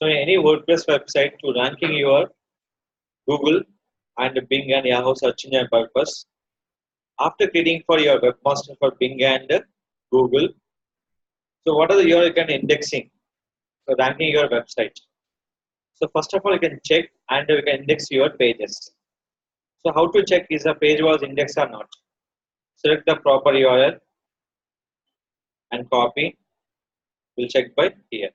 So any WordPress website to ranking your Google and Bing and Yahoo search engine purpose. After creating for your webmaster for Bing and Google, so what are the URL can indexing for ranking your website? So first of all, you can check and you can index your pages. So how to check is a page was indexed or not? Select the proper URL and copy. We'll check by here.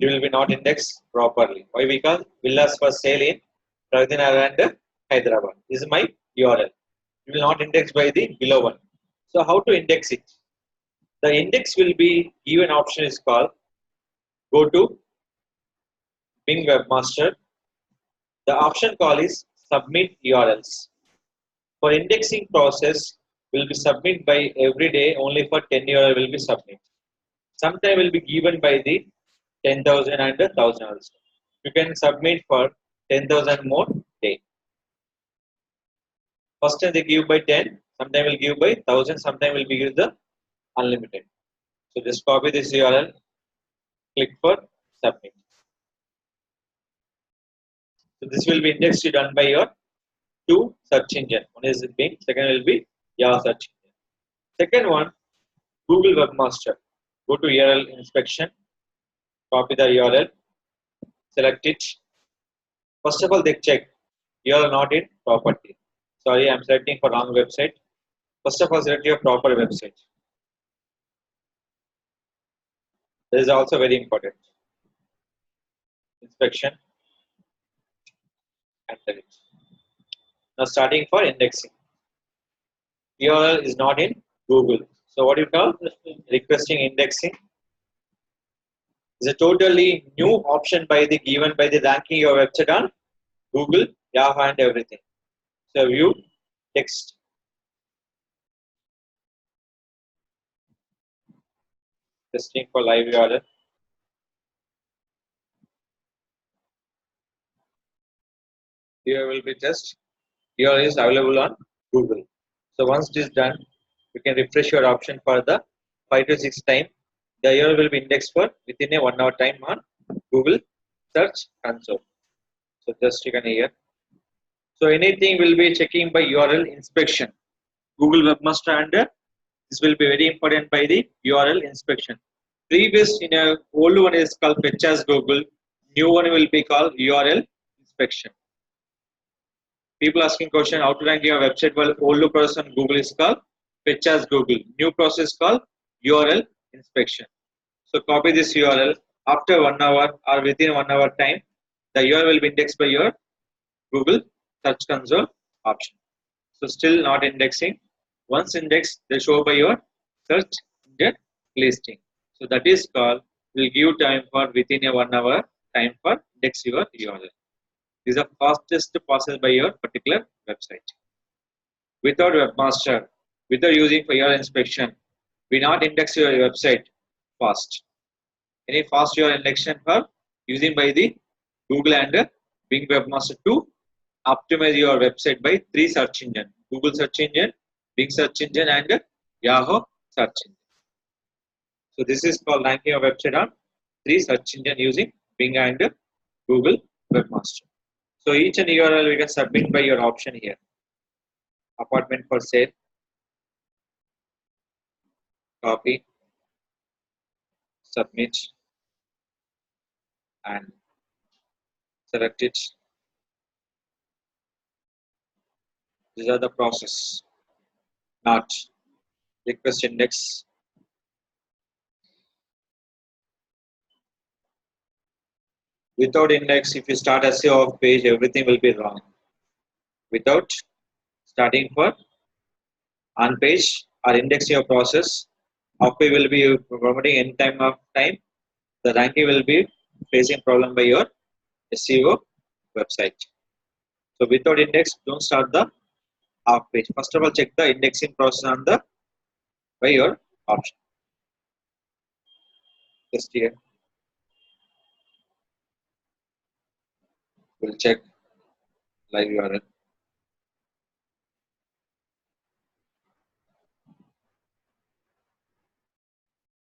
It will be not indexed properly. Why? Because villas for sale in Pragadinagar and Hyderabad. This is my URL. It will not index by the below one. So how to index it? The index will be given option is called go to Bing Webmaster. The option call is submit URLs. For indexing process will be submit by every day only for 10 URL will be submit. Sometime will be given by the 10,000 and 1,000 also. You can submit for 10,000 more day. First time they give by 10, sometime will give by 1,000, sometime will be give the unlimited. So just copy this URL, click for submit. So this will be indexed done by your two search engine. One is Bing, second will be Yahoo search engine. Second one, Google Webmaster. Go to URL inspection, copy the URL, select it. First of all, they check URL not in property. Sorry, I'm selecting for wrong website. First of all, select your proper website. This is also very important. Inspection, enter it. Now starting for indexing. URL is not in Google. So what you call requesting indexing is a totally new option by the given by the ranking your website on Google, Yahoo and everything. So view text. Testing for live URL. Here will be just URL is available on Google. So once it is done, you can refresh your option for the 5 to 6 time. The URL will be indexed for within a 1 hour time on Google Search Console. So just you can hear. So anything will be checking by URL inspection. Google Webmaster and this will be very important by the URL inspection. Previous in a old one is called fetch as Google. New one will be called URL inspection. People asking question how to rank your website. Well, old process on Google is called fetch as Google. New process called URL inspection. So copy this URL. After 1 hour or within 1 hour time, the URL will be indexed by your Google Search Console option. So still not indexing. Once indexed, they show by your search engine listing. So that is called will give time for within a 1 hour time for index your URL. This is the fastest process by your particular website. Without webmaster, without using for your inspection, we not index your website fast. Any fast your indexion for using by the Google and Bing Webmaster to optimize your website by 3 search engine: Google search engine, Bing search engine, and Yahoo search engine. So this is called ranking your website on 3 search engine using Bing and Google Webmaster. So each and URL we can submit by your option here. Apartment for sale. Copy. Submit. And select it. These are the process. Not request index. Without index, if you start SEO of page, everything will be wrong. Without starting for on page or indexing your process, off page will be promoting any time of time. The ranking will be facing problem by your SEO website. So without index, don't start the off page. First of all, check the indexing process on the by your option. Just here. We'll check live URL.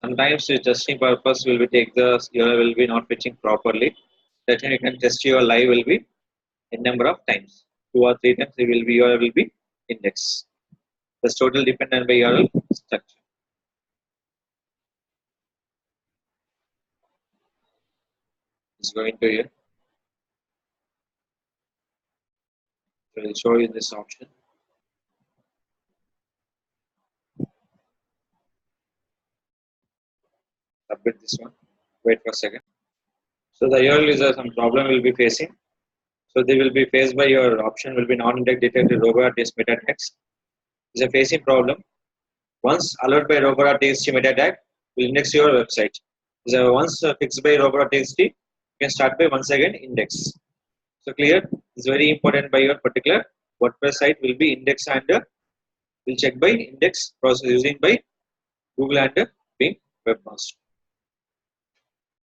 Sometimes the testing purpose will be take the URL will be not fetching properly. That time you can test your live will be a number of times, 2 or 3 times it will be URL will be indexed. That's total dependent by URL structure. It's going to you. So I'll show you this option. Submit this one. Wait for a second. So the URL is some problem will be facing. So they will be faced by your option will be non-index detected robot test meta tags. Is a facing problem. Once allowed by robot txt meta tag will index your website. So once fixed by robot txt, you can start by once again index. So clear. It's very important by your particular WordPress site will be indexed and will check by index process using by Google and Bing webmaster.